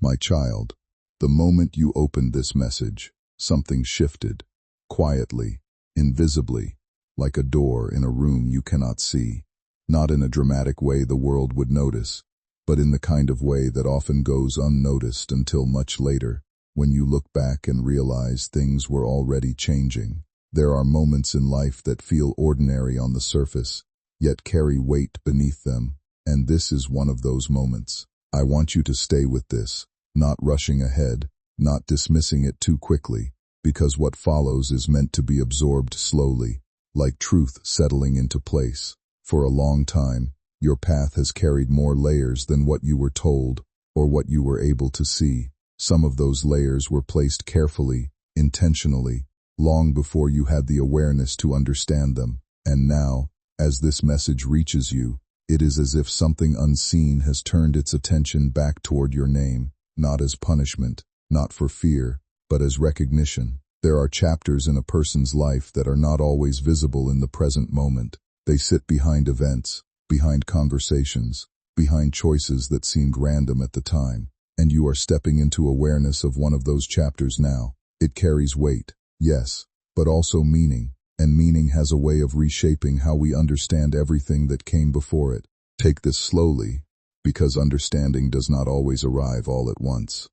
My child, the moment you opened this message, something shifted, quietly, invisibly, like a door in a room you cannot see. Not in a dramatic way the world would notice, but in the kind of way that often goes unnoticed until much later, when you look back and realize things were already changing. There are moments in life that feel ordinary on the surface, yet carry weight beneath them, and this is one of those moments. I want you to stay with this, not rushing ahead, not dismissing it too quickly, because what follows is meant to be absorbed slowly, like truth settling into place. For a long time, your path has carried more layers than what you were told or what you were able to see. Some of those layers were placed carefully, intentionally, long before you had the awareness to understand them. And now, as this message reaches you, it is as if something unseen has turned its attention back toward your name, not as punishment, not for fear, but as recognition. There are chapters in a person's life that are not always visible in the present moment. They sit behind events, behind conversations, behind choices that seemed random at the time. And you are stepping into awareness of one of those chapters now. It carries weight, yes, but also meaning. And meaning has a way of reshaping how we understand everything that came before it. Take this slowly, because understanding does not always arrive all at once.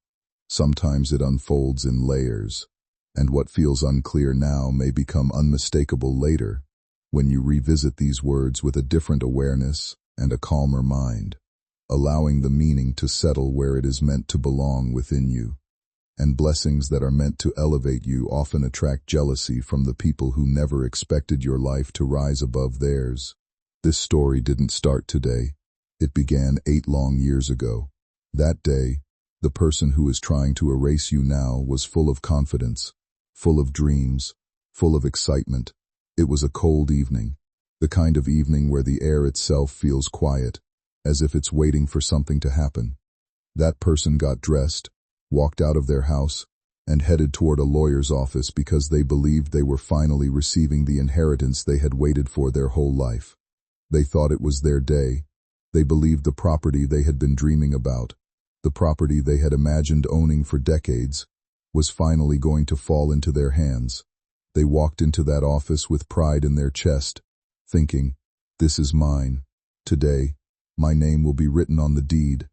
Sometimes it unfolds in layers, and what feels unclear now may become unmistakable later, when you revisit these words with a different awareness and a calmer mind, allowing the meaning to settle where it is meant to belong within you. And blessings that are meant to elevate you often attract jealousy from the people who never expected your life to rise above theirs. This story didn't start today. It began 8 long years ago. That day, the person who is trying to erase you now was full of confidence, full of dreams, full of excitement. It was a cold evening, the kind of evening where the air itself feels quiet, as if it's waiting for something to happen. That person got dressed, walked out of their house, and headed toward a lawyer's office because they believed they were finally receiving the inheritance they had waited for their whole life. They thought it was their day. They believed the property they had been dreaming about, the property they had imagined owning for decades, was finally going to fall into their hands. They walked into that office with pride in their chest, thinking, "This is mine. Today, my name will be written on the deed."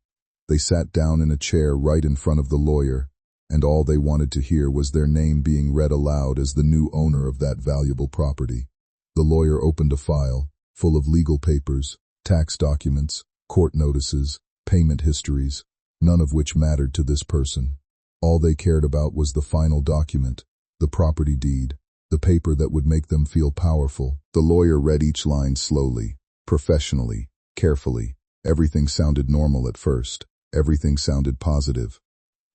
They sat down in a chair right in front of the lawyer, and all they wanted to hear was their name being read aloud as the new owner of that valuable property. The lawyer opened a file, full of legal papers, tax documents, court notices, payment histories, none of which mattered to this person. All they cared about was the final document, the property deed, the paper that would make them feel powerful. The lawyer read each line slowly, professionally, carefully. Everything sounded normal at first. Everything sounded positive.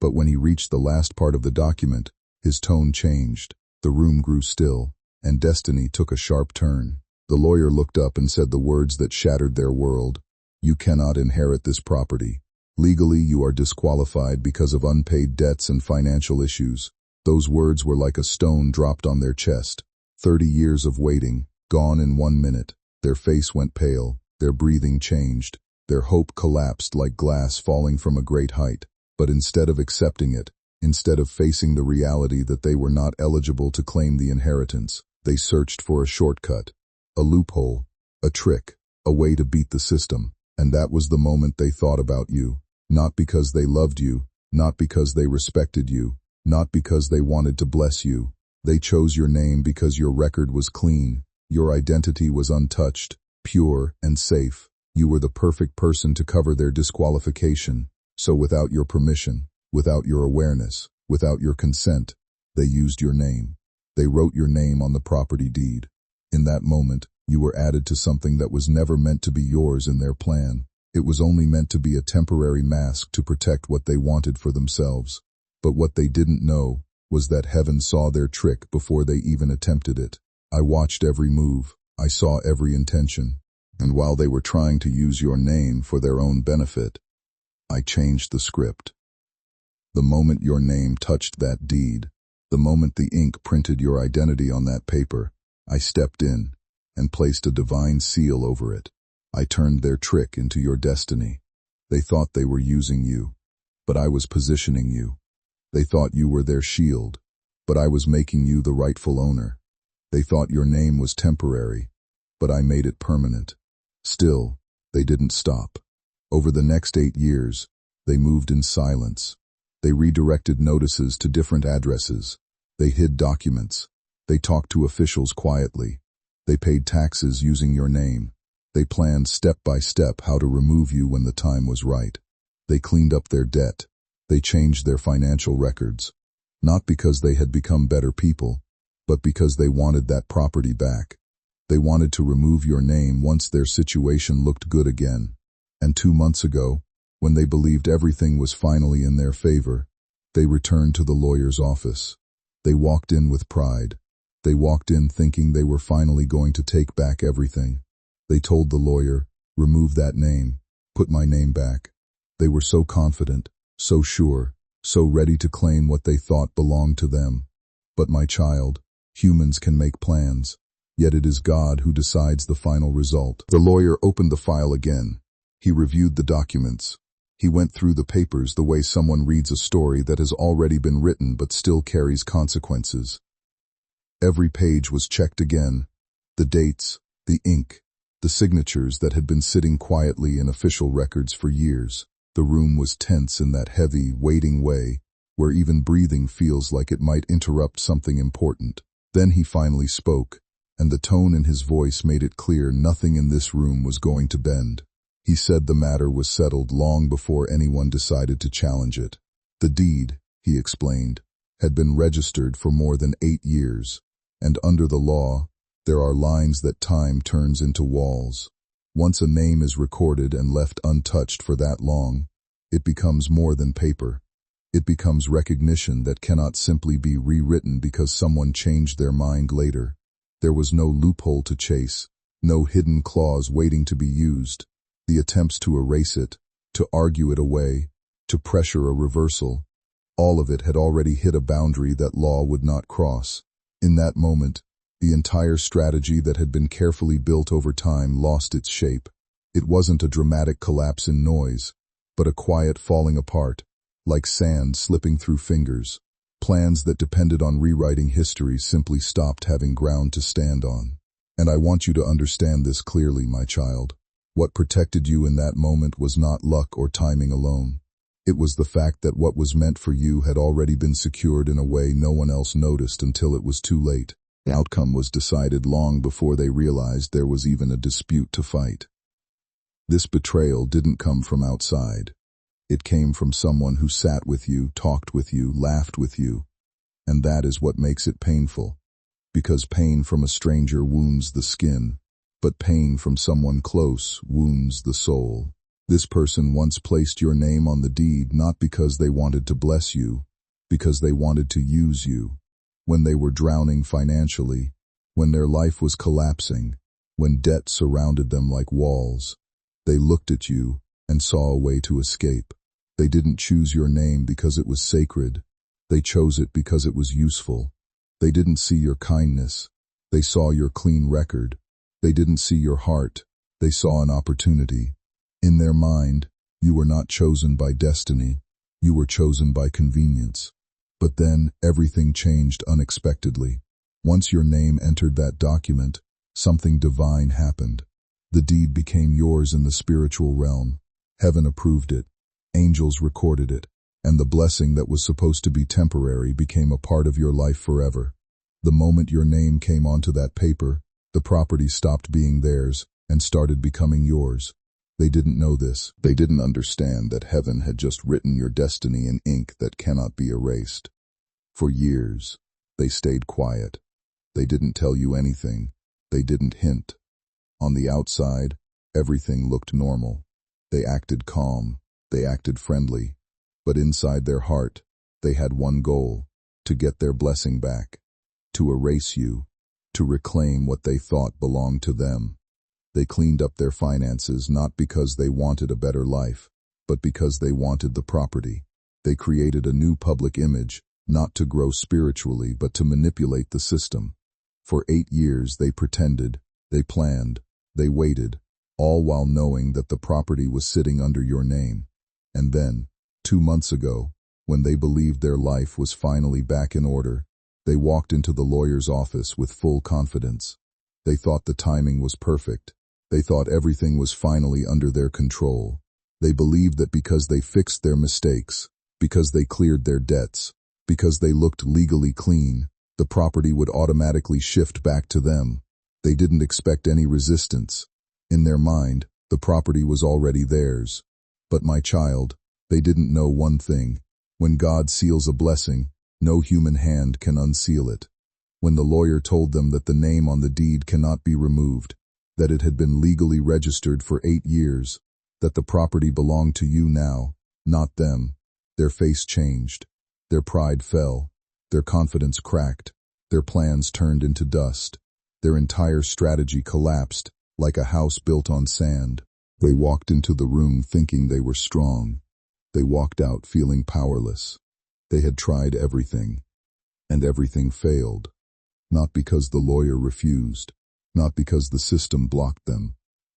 But when he reached the last part of the document, his tone changed, the room grew still, and destiny took a sharp turn. The lawyer looked up and said the words that shattered their world. "You cannot inherit this property. Legally, you are disqualified because of unpaid debts and financial issues." Those words were like a stone dropped on their chest. 30 years of waiting, gone in 1 minute. Their face went pale, their breathing changed. Their hope collapsed like glass falling from a great height. But instead of accepting it, instead of facing the reality that they were not eligible to claim the inheritance, they searched for a shortcut, a loophole, a trick, a way to beat the system. And that was the moment they thought about you. Not because they loved you, not because they respected you, not because they wanted to bless you. They chose your name because your record was clean, your identity was untouched, pure and safe. You were the perfect person to cover their disqualification. So without your permission, without your awareness, without your consent, they used your name. They wrote your name on the property deed. In that moment, you were added to something that was never meant to be yours in their plan. It was only meant to be a temporary mask to protect what they wanted for themselves. But what they didn't know was that heaven saw their trick before they even attempted it. I watched every move. I saw every intention. And while they were trying to use your name for their own benefit, I changed the script. The moment your name touched that deed, the moment the ink printed your identity on that paper, I stepped in and placed a divine seal over it. I turned their trick into your destiny. They thought they were using you. but I was positioning you. They thought you were their shield, but I was making you the rightful owner. They thought your name was temporary, but I made it permanent. Still, they didn't stop. Over the next 8 years, they moved in silence. They redirected notices to different addresses. They hid documents. They talked to officials quietly. They paid taxes using your name. They planned step by step how to remove you when the time was right. They cleaned up their debt. They changed their financial records. Not because they had become better people, but because they wanted that property back. They wanted to remove your name once their situation looked good again. And 2 months ago, when they believed everything was finally in their favor, they returned to the lawyer's office. They walked in with pride. They walked in thinking they were finally going to take back everything. They told the lawyer, "Remove that name. Put my name back." They were so confident, so sure, so ready to claim what they thought belonged to them. But my child, humans can make plans, yet it is God who decides the final result. The lawyer opened the file again. He reviewed the documents. He went through the papers the way someone reads a story that has already been written but still carries consequences. Every page was checked again. The dates, the ink, the signatures that had been sitting quietly in official records for years. The room was tense in that heavy, waiting way, where even breathing feels like it might interrupt something important. Then he finally spoke, and the tone in his voice made it clear nothing in this room was going to bend. He said the matter was settled long before anyone decided to challenge it. The deed, he explained, had been registered for more than 8 years, and under the law, there are lines that time turns into walls. Once a name is recorded and left untouched for that long, it becomes more than paper. It becomes recognition that cannot simply be rewritten because someone changed their mind later. There was no loophole to chase, no hidden clause waiting to be used. The attempts to erase it, to argue it away, to pressure a reversal, all of it had already hit a boundary that law would not cross. In that moment, the entire strategy that had been carefully built over time lost its shape. It wasn't a dramatic collapse in noise, but a quiet falling apart, like sand slipping through fingers. Plans that depended on rewriting history simply stopped having ground to stand on. And I want you to understand this clearly, my child. What protected you in that moment was not luck or timing alone. It was the fact that what was meant for you had already been secured in a way no one else noticed until it was too late. The outcome was decided long before they realized there was even a dispute to fight. This betrayal didn't come from outside. It came from someone who sat with you, talked with you, laughed with you. And that is what makes it painful. Because pain from a stranger wounds the skin, but pain from someone close wounds the soul. This person once placed your name on the deed not because they wanted to bless you, because they wanted to use you. When they were drowning financially, when their life was collapsing, when debt surrounded them like walls, they looked at you and saw a way to escape. They didn't choose your name because it was sacred. They chose it because it was useful. They didn't see your kindness. They saw your clean record. They didn't see your heart. They saw an opportunity. In their mind, you were not chosen by destiny. You were chosen by convenience. But then everything changed unexpectedly. Once your name entered that document, something divine happened. The deed became yours in the spiritual realm. Heaven approved it. Angels recorded it. And the blessing that was supposed to be temporary became a part of your life forever. The moment your name came onto that paper, the property stopped being theirs and started becoming yours. They didn't know this. They didn't understand that heaven had just written your destiny in ink that cannot be erased. For years, they stayed quiet. They didn't tell you anything. They didn't hint. On the outside, everything looked normal. They acted calm. They acted friendly. But inside their heart, they had one goal: to get their blessing back, to erase you, to reclaim what they thought belonged to them. They cleaned up their finances not because they wanted a better life, but because they wanted the property. They created a new public image, not to grow spiritually, but to manipulate the system. For 8 years they pretended, they planned, they waited, all while knowing that the property was sitting under your name. And then, 2 months ago, when they believed their life was finally back in order, they walked into the lawyer's office with full confidence. They thought the timing was perfect. They thought everything was finally under their control. They believed that because they fixed their mistakes, because they cleared their debts, because they looked legally clean, the property would automatically shift back to them. They didn't expect any resistance. In their mind, the property was already theirs. But my child, they didn't know one thing. When God seals a blessing, no human hand can unseal it. When the lawyer told them that the name on the deed cannot be removed, that it had been legally registered for 8 years, that the property belonged to you now, not them, their face changed, their pride fell, their confidence cracked, their plans turned into dust, their entire strategy collapsed like a house built on sand. They walked into the room thinking they were strong. They walked out feeling powerless. They had tried everything, and everything failed. Not because the lawyer refused, not because the system blocked them,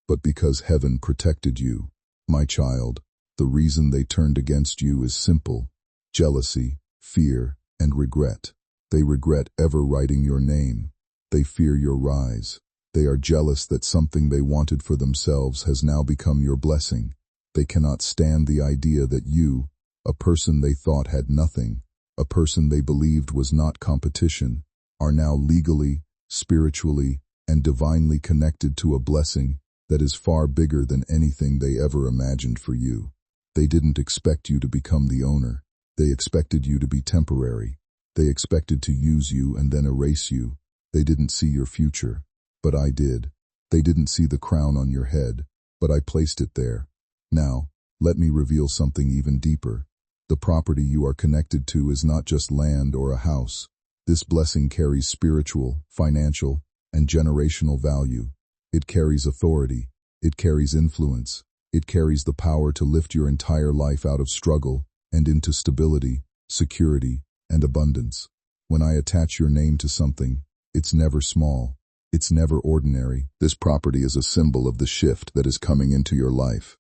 but because heaven protected you. My child, the reason they turned against you is simple: jealousy, fear, and regret. They regret ever writing your name. They fear your rise. They are jealous that something they wanted for themselves has now become your blessing. They cannot stand the idea that you, a person they thought had nothing, a person they believed was not competition, are now legally, spiritually, and divinely connected to a blessing that is far bigger than anything they ever imagined for you. They didn't expect you to become the owner. They expected you to be temporary. They expected to use you and then erase you. They didn't see your future, but I did. They didn't see the crown on your head, but I placed it there. Now, let me reveal something even deeper. The property you are connected to is not just land or a house. This blessing carries spiritual, financial, and generational value. It carries authority. It carries influence. It carries the power to lift your entire life out of struggle and into stability, security, and abundance. When I attach your name to something, it's never small. It's never ordinary. This property is a symbol of the shift that is coming into your life.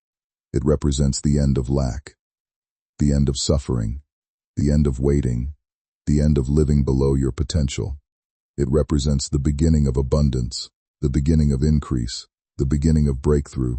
It represents the end of lack, the end of suffering, the end of waiting, the end of living below your potential. It represents the beginning of abundance, the beginning of increase, the beginning of breakthrough,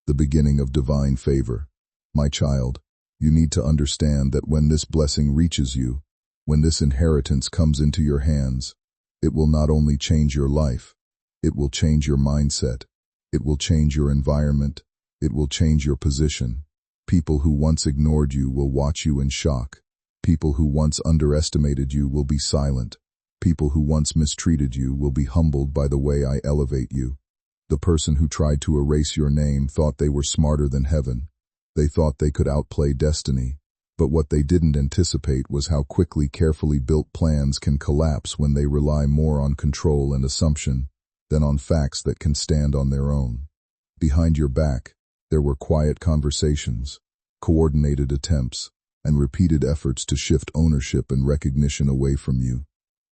the beginning of divine favor. My child, you need to understand that when this blessing reaches you, when this inheritance comes into your hands, it will not only change your life, it will change your mindset, it will change your environment, it will change your position. People who once ignored you will watch you in shock. People who once underestimated you will be silent. People who once mistreated you will be humbled by the way I elevate you. The person who tried to erase your name thought they were smarter than heaven. They thought they could outplay destiny. But what they didn't anticipate was how quickly carefully built plans can collapse when they rely more on control and assumption than on facts that can stand on their own. Behind your back, there were quiet conversations, coordinated attempts, and repeated efforts to shift ownership and recognition away from you.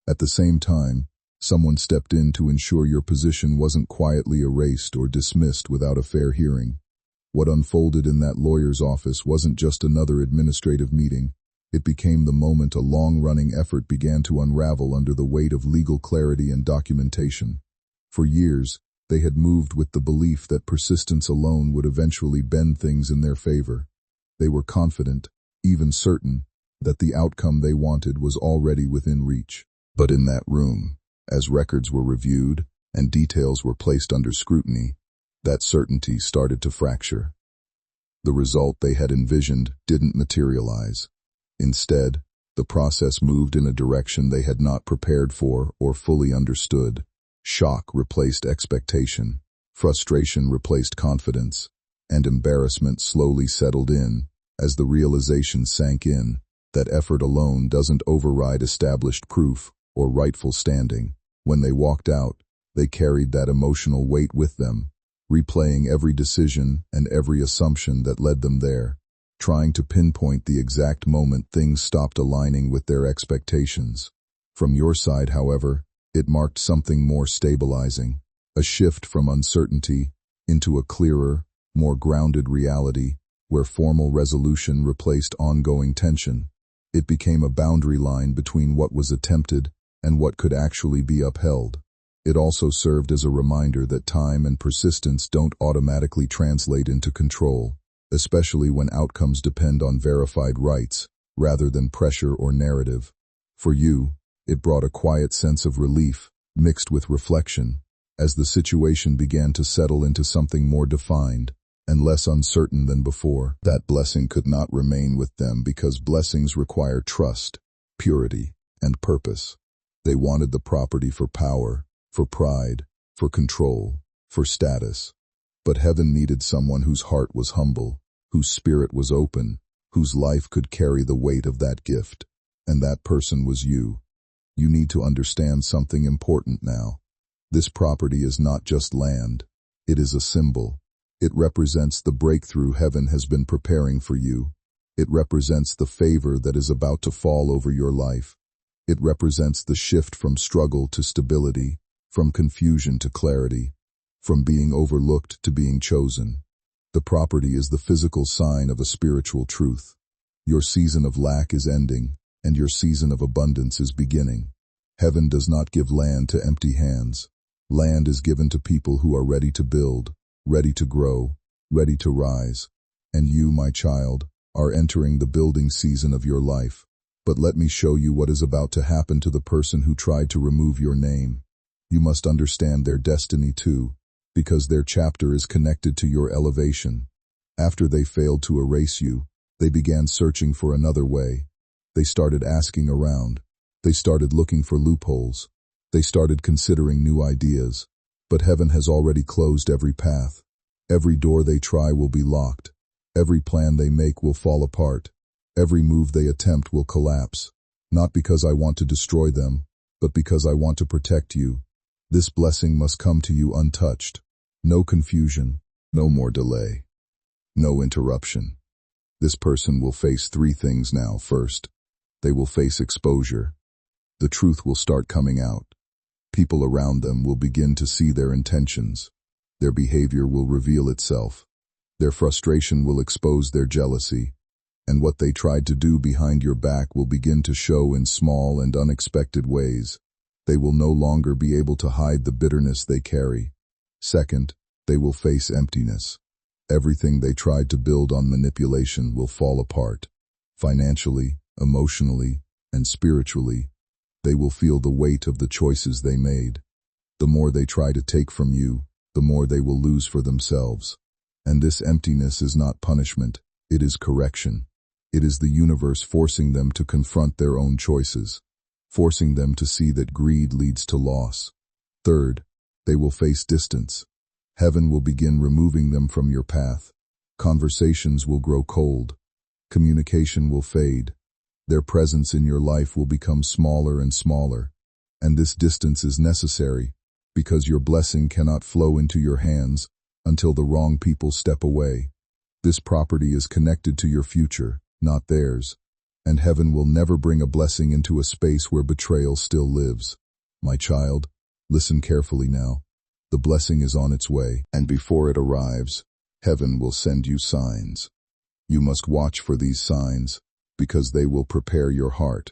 At the same time, someone stepped in to ensure your position wasn't quietly erased or dismissed without a fair hearing. What unfolded in that lawyer's office wasn't just another administrative meeting. It became the moment a long-running effort began to unravel under the weight of legal clarity and documentation. For years, they had moved with the belief that persistence alone would eventually bend things in their favor. They were confident, even certain, that the outcome they wanted was already within reach. But in that room, as records were reviewed and details were placed under scrutiny, that certainty started to fracture. The result they had envisioned didn't materialize. Instead, the process moved in a direction they had not prepared for or fully understood. Shock replaced expectation, frustration replaced confidence, and embarrassment slowly settled in as the realization sank in that effort alone doesn't override established proof or rightful standing. When they walked out, they carried that emotional weight with them, replaying every decision and every assumption that led them there, trying to pinpoint the exact moment things stopped aligning with their expectations. From your side, however, it marked something more stabilizing, a shift from uncertainty into a clearer, more grounded reality, where formal resolution replaced ongoing tension. It became a boundary line between what was attempted and what could actually be upheld. It also served as a reminder that time and persistence don't automatically translate into control, especially when outcomes depend on verified rights rather than pressure or narrative. For you, it brought a quiet sense of relief, mixed with reflection, as the situation began to settle into something more defined and less uncertain than before. That blessing could not remain with them because blessings require trust, purity, and purpose. They wanted the property for power, for pride, for control, for status. But heaven needed someone whose heart was humble, whose spirit was open, whose life could carry the weight of that gift. And that person was you. You need to understand something important now. This property is not just land. It is a symbol. It represents the breakthrough heaven has been preparing for you. It represents the favor that is about to fall over your life. It represents the shift from struggle to stability, from confusion to clarity, from being overlooked to being chosen. The property is the physical sign of a spiritual truth. Your season of lack is ending, and your season of abundance is beginning. Heaven does not give land to empty hands. Land is given to people who are ready to build, ready to grow, ready to rise. And you, my child, are entering the building season of your life. But let me show you what is about to happen to the person who tried to remove your name. You must understand their destiny too, because their chapter is connected to your elevation. After they failed to erase you, they began searching for another way. They started asking around. They started looking for loopholes. They started considering new ideas. But heaven has already closed every path. Every door they try will be locked. Every plan they make will fall apart. Every move they attempt will collapse. Not because I want to destroy them, but because I want to protect you. This blessing must come to you untouched. No confusion, no more delay, no interruption. This person will face three things now. First, they will face exposure. The truth will start coming out. People around them will begin to see their intentions. Their behavior will reveal itself. Their frustration will expose their jealousy. And what they tried to do behind your back will begin to show in small and unexpected ways. They will no longer be able to hide the bitterness they carry. Second, they will face emptiness. Everything they tried to build on manipulation will fall apart. Financially, emotionally, and spiritually, they will feel the weight of the choices they made. The more they try to take from you, the more they will lose for themselves. And this emptiness is not punishment, it is correction. It is the universe forcing them to confront their own choices, forcing them to see that greed leads to loss. Third, they will face distance. Heaven will begin removing them from your path. Conversations will grow cold. Communication will fade. Their presence in your life will become smaller and smaller. And this distance is necessary, because your blessing cannot flow into your hands until the wrong people step away. This property is connected to your future, not theirs. And heaven will never bring a blessing into a space where betrayal still lives. My child, listen carefully now. The blessing is on its way, and before it arrives, heaven will send you signs. You must watch for these signs, because they will prepare your heart.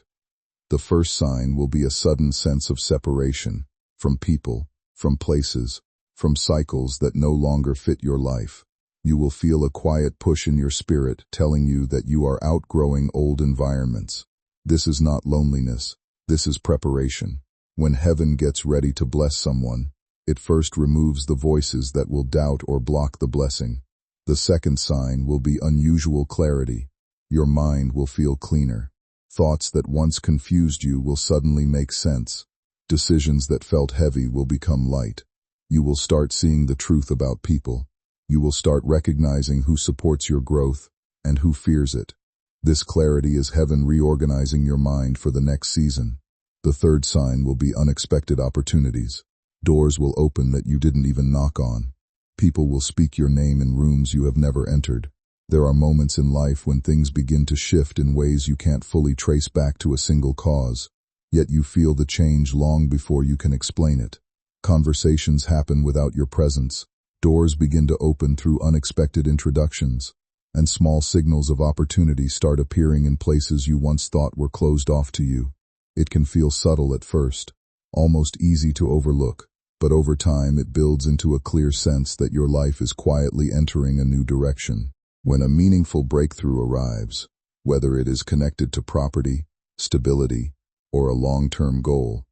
The first sign will be a sudden sense of separation, from people, from places, from cycles that no longer fit your life. You will feel a quiet push in your spirit telling you that you are outgrowing old environments. This is not loneliness, this is preparation. When heaven gets ready to bless someone, it first removes the voices that will doubt or block the blessing. The second sign will be unusual clarity. Your mind will feel cleaner. Thoughts that once confused you will suddenly make sense. Decisions that felt heavy will become light. You will start seeing the truth about people. You will start recognizing who supports your growth and who fears it. This clarity is heaven reorganizing your mind for the next season. The third sign will be unexpected opportunities. Doors will open that you didn't even knock on. People will speak your name in rooms you have never entered. There are moments in life when things begin to shift in ways you can't fully trace back to a single cause, yet you feel the change long before you can explain it. Conversations happen without your presence. Doors begin to open through unexpected introductions. and small signals of opportunity start appearing in places you once thought were closed off to you. It can feel subtle at first, almost easy to overlook, but over time it builds into a clear sense that your life is quietly entering a new direction. When a meaningful breakthrough arrives, whether it is connected to property, stability, or a long-term goal,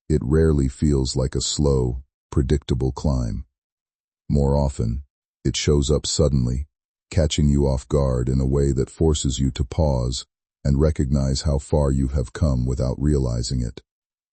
it rarely feels like a slow, predictable climb. More often, it shows up suddenly, catching you off guard in a way that forces you to pause and recognize how far you have come without realizing it.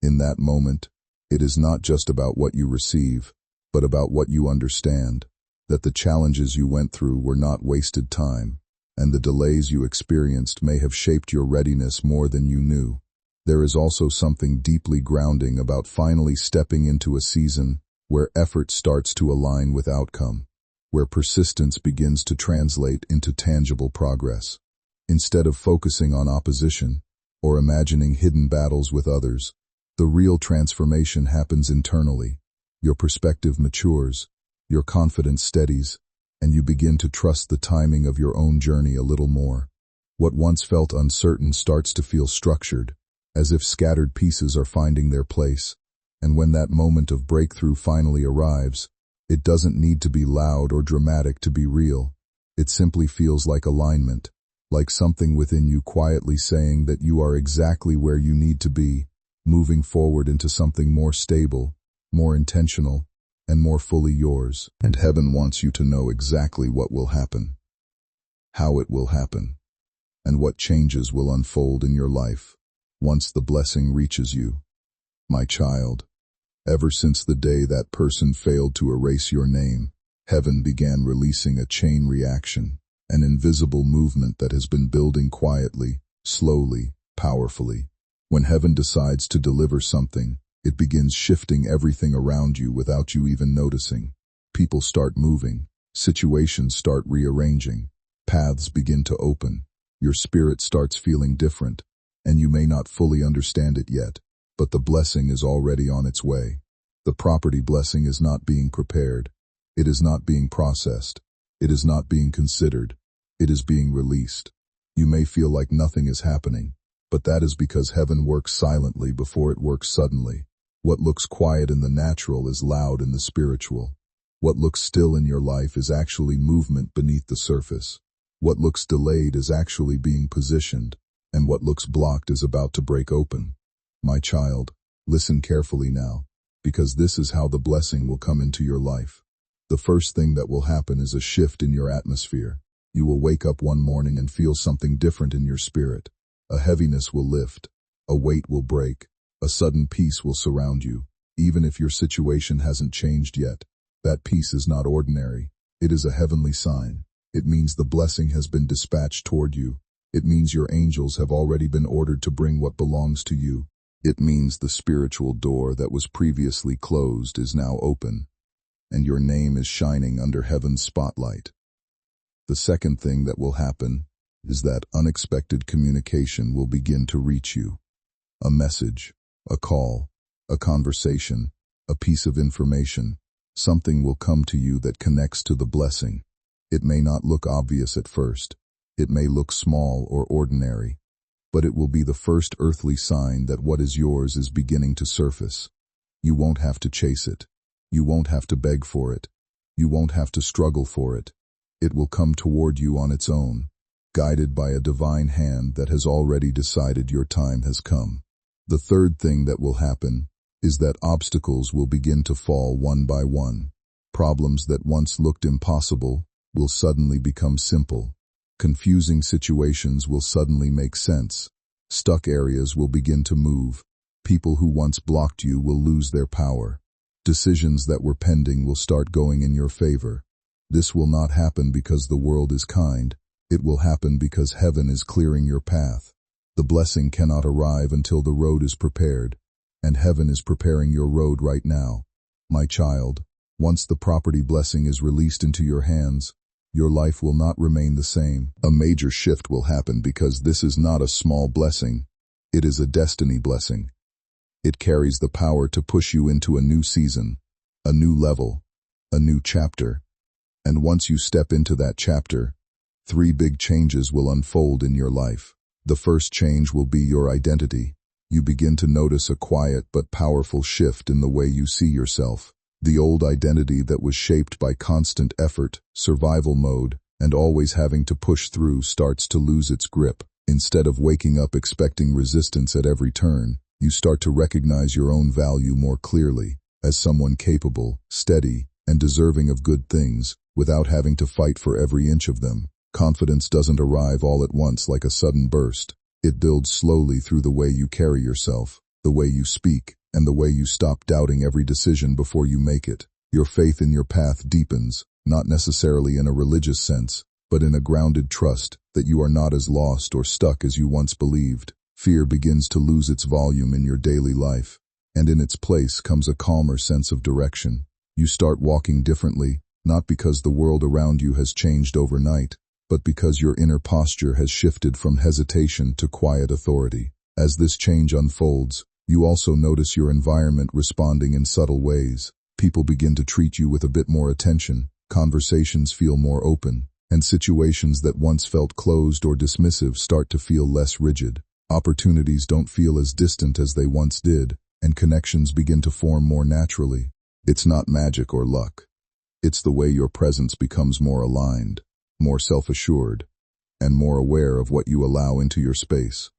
In that moment, it is not just about what you receive, but about what you understand, that the challenges you went through were not wasted time, and the delays you experienced may have shaped your readiness more than you knew. There is also something deeply grounding about finally stepping into a season where effort starts to align with outcome, where persistence begins to translate into tangible progress. Instead of focusing on opposition or imagining hidden battles with others, the real transformation happens internally. Your perspective matures, your confidence steadies, and you begin to trust the timing of your own journey a little more. What once felt uncertain starts to feel structured, as if scattered pieces are finding their place. And when that moment of breakthrough finally arrives, it doesn't need to be loud or dramatic to be real. It simply feels like alignment, like something within you quietly saying that you are exactly where you need to be, moving forward into something more stable, more intentional, and more fully yours. And heaven wants you to know exactly what will happen, how it will happen, and what changes will unfold in your life once the blessing reaches you. My child, ever since the day that person failed to erase your name, heaven began releasing a chain reaction, an invisible movement that has been building quietly, slowly, powerfully. When heaven decides to deliver something, it begins shifting everything around you without you even noticing. People start moving, situations start rearranging, paths begin to open, your spirit starts feeling different, and you may not fully understand it yet, but the blessing is already on its way. The property blessing is not being prepared. It is not being processed. It is not being considered. It is being released. You may feel like nothing is happening, but that is because heaven works silently before it works suddenly. What looks quiet in the natural is loud in the spiritual. What looks still in your life is actually movement beneath the surface. What looks delayed is actually being positioned, and what looks blocked is about to break open. My child, listen carefully now, because this is how the blessing will come into your life. The first thing that will happen is a shift in your atmosphere. You will wake up one morning and feel something different in your spirit. A heaviness will lift, a weight will break, a sudden peace will surround you, even if your situation hasn't changed yet. That peace is not ordinary. It is a heavenly sign. It means the blessing has been dispatched toward you. It means your angels have already been ordered to bring what belongs to you. It means the spiritual door that was previously closed is now open, and your name is shining under heaven's spotlight. The second thing that will happen is that unexpected communication will begin to reach you. A message, a call, a conversation, a piece of information, something will come to you that connects to the blessing. It may not look obvious at first. It may look small or ordinary, but it will be the first earthly sign that what is yours is beginning to surface. You won't have to chase it. You won't have to beg for it. You won't have to struggle for it. It will come toward you on its own, guided by a divine hand that has already decided your time has come. The third thing that will happen is that obstacles will begin to fall one by one. Problems that once looked impossible will suddenly become simple. Confusing situations will suddenly make sense. Stuck areas will begin to move. People who once blocked you will lose their power. Decisions that were pending will start going in your favor. This will not happen because the world is kind. It will happen because heaven is clearing your path. The blessing cannot arrive until the road is prepared, and heaven is preparing your road right now. My child, once the property blessing is released into your hands, your life will not remain the same. A major shift will happen because this is not a small blessing. It is a destiny blessing. It carries the power to push you into a new season, a new level, a new chapter. And once you step into that chapter, Three big changes will unfold in your life. The first change will be your identity. You begin to notice a quiet but powerful shift in the way you see yourself. The old identity that was shaped by constant effort, survival mode, and always having to push through starts to lose its grip. Instead of waking up expecting resistance at every turn, you start to recognize your own value more clearly, as someone capable, steady, and deserving of good things, without having to fight for every inch of them. Confidence doesn't arrive all at once like a sudden burst. It builds slowly through the way you carry yourself, the way you speak, and the way you stop doubting every decision before you make it. Your faith in your path deepens, not necessarily in a religious sense, but in a grounded trust that you are not as lost or stuck as you once believed. Fear begins to lose its volume in your daily life, and in its place comes a calmer sense of direction. You start walking differently, not because the world around you has changed overnight, but because your inner posture has shifted from hesitation to quiet authority. As this change unfolds, you also notice your environment responding in subtle ways. People begin to treat you with a bit more attention, conversations feel more open, and situations that once felt closed or dismissive start to feel less rigid. Opportunities don't feel as distant as they once did, and connections begin to form more naturally. It's not magic or luck. It's the way your presence becomes more aligned, more self-assured, and more aware of what you allow into your space.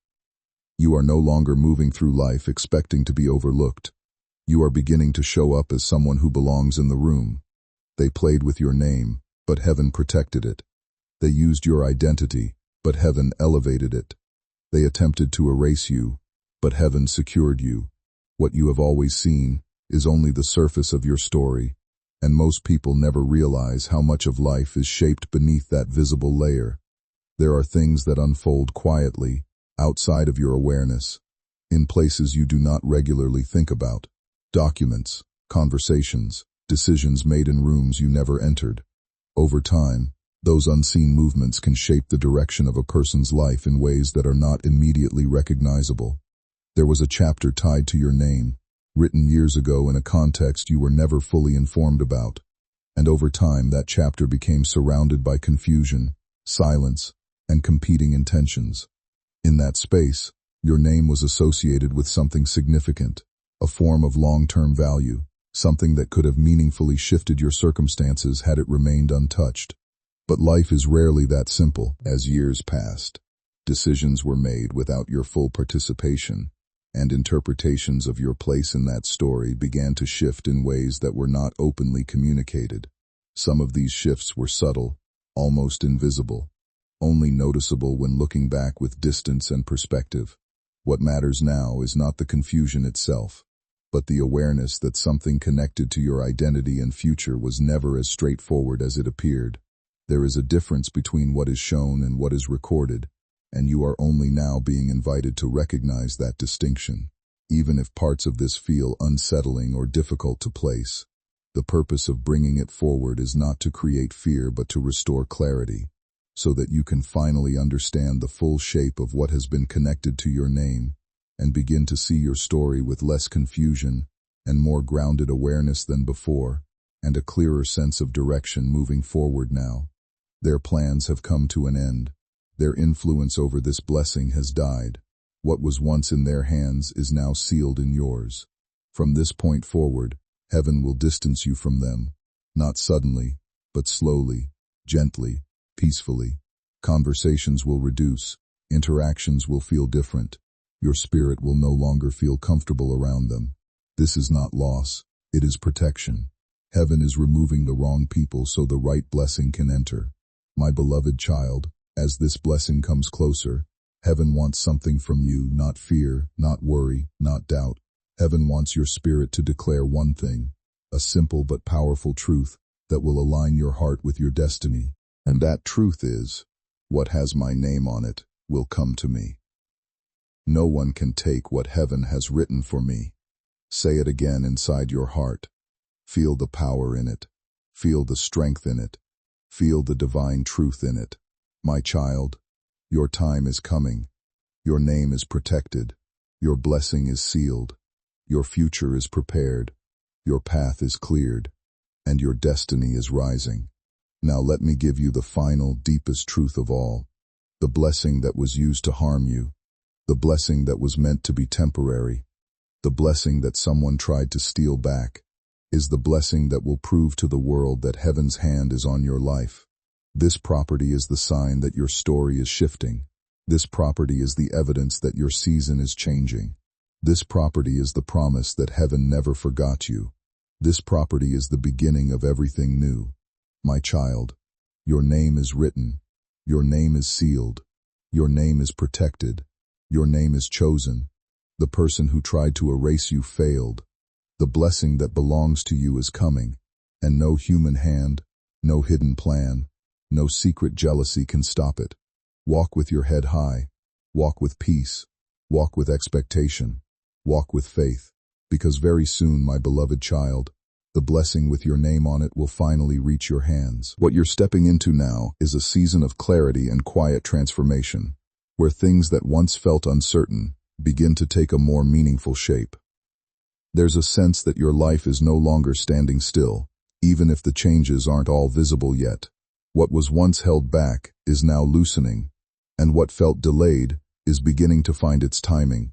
You are no longer moving through life expecting to be overlooked. You are beginning to show up as someone who belongs in the room. They played with your name, but heaven protected it. They used your identity, but heaven elevated it. They attempted to erase you, but heaven secured you. What you have always seen is only the surface of your story, and most people never realize how much of life is shaped beneath that visible layer. There are things that unfold quietly, outside of your awareness, in places you do not regularly think about. Documents, conversations, decisions made in rooms you never entered. Over time, those unseen movements can shape the direction of a person's life in ways that are not immediately recognizable. There was a chapter tied to your name, written years ago in a context you were never fully informed about, and over time that chapter became surrounded by confusion, silence, and competing intentions. In that space, your name was associated with something significant, a form of long-term value, something that could have meaningfully shifted your circumstances had it remained untouched. But life is rarely that simple. As years passed, decisions were made without your full participation, and interpretations of your place in that story began to shift in ways that were not openly communicated. Some of these shifts were subtle, almost invisible, only noticeable when looking back with distance and perspective. What matters now is not the confusion itself, but the awareness that something connected to your identity and future was never as straightforward as it appeared. There is a difference between what is shown and what is recorded, and you are only now being invited to recognize that distinction. Even if parts of this feel unsettling or difficult to place, the purpose of bringing it forward is not to create fear but to restore clarity, so that you can finally understand the full shape of what has been connected to your name, and begin to see your story with less confusion and more grounded awareness than before, and a clearer sense of direction moving forward now. Their plans have come to an end. Their influence over this blessing has died. What was once in their hands is now sealed in yours. From this point forward, heaven will distance you from them, not suddenly, but slowly, gently, peacefully. Conversations will reduce, interactions will feel different. Your spirit will no longer feel comfortable around them. This is not loss, it is protection. Heaven is removing the wrong people so the right blessing can enter. My beloved child, as this blessing comes closer, heaven wants something from you, not fear, not worry, not doubt. Heaven wants your spirit to declare one thing, a simple but powerful truth that will align your heart with your destiny. And that truth is, what has my name on it will come to me. No one can take what heaven has written for me. Say it again inside your heart. Feel the power in it. Feel the strength in it. Feel the divine truth in it. My child, your time is coming. Your name is protected. Your blessing is sealed. Your future is prepared. Your path is cleared. And your destiny is rising. Now let me give you the final, deepest truth of all. The blessing that was used to harm you, the blessing that was meant to be temporary, the blessing that someone tried to steal back, is the blessing that will prove to the world that heaven's hand is on your life. This property is the sign that your story is shifting. This property is the evidence that your season is changing. This property is the promise that heaven never forgot you. This property is the beginning of everything new. My child, your name is written. Your name is sealed. Your name is protected. Your name is chosen. The person who tried to erase you failed. The blessing that belongs to you is coming, and no human hand, no hidden plan, no secret jealousy can stop it. Walk with your head high. Walk with peace. Walk with expectation. Walk with faith, because very soon, my beloved child, the blessing with your name on it will finally reach your hands. What you're stepping into now is a season of clarity and quiet transformation, where things that once felt uncertain begin to take a more meaningful shape. There's a sense that your life is no longer standing still, even if the changes aren't all visible yet. What was once held back is now loosening, and what felt delayed is beginning to find its timing.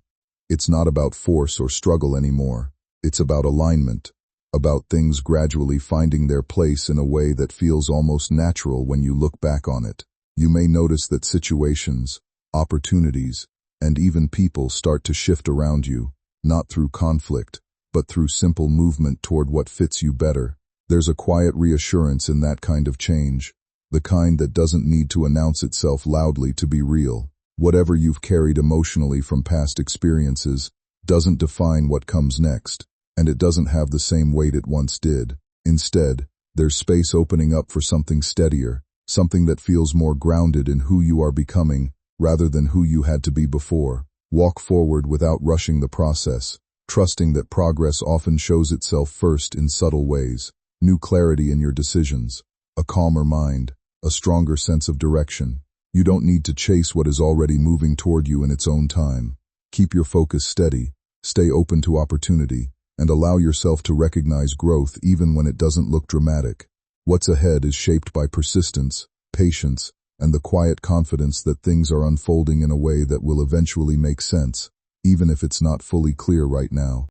It's not about force or struggle anymore. It's about alignment, about things gradually finding their place in a way that feels almost natural when you look back on it. You may notice that situations, opportunities, and even people start to shift around you, not through conflict, but through simple movement toward what fits you better. There's a quiet reassurance in that kind of change, the kind that doesn't need to announce itself loudly to be real. Whatever you've carried emotionally from past experiences doesn't define what comes next, and it doesn't have the same weight it once did. Instead, there's space opening up for something steadier, something that feels more grounded in who you are becoming rather than who you had to be before. Walk forward without rushing the process, trusting that progress often shows itself first in subtle ways. New clarity in your decisions, a calmer mind, a stronger sense of direction. You don't need to chase what is already moving toward you in its own time. Keep your focus steady, stay open to opportunity, and allow yourself to recognize growth even when it doesn't look dramatic. What's ahead is shaped by persistence, patience, and the quiet confidence that things are unfolding in a way that will eventually make sense, even if it's not fully clear right now.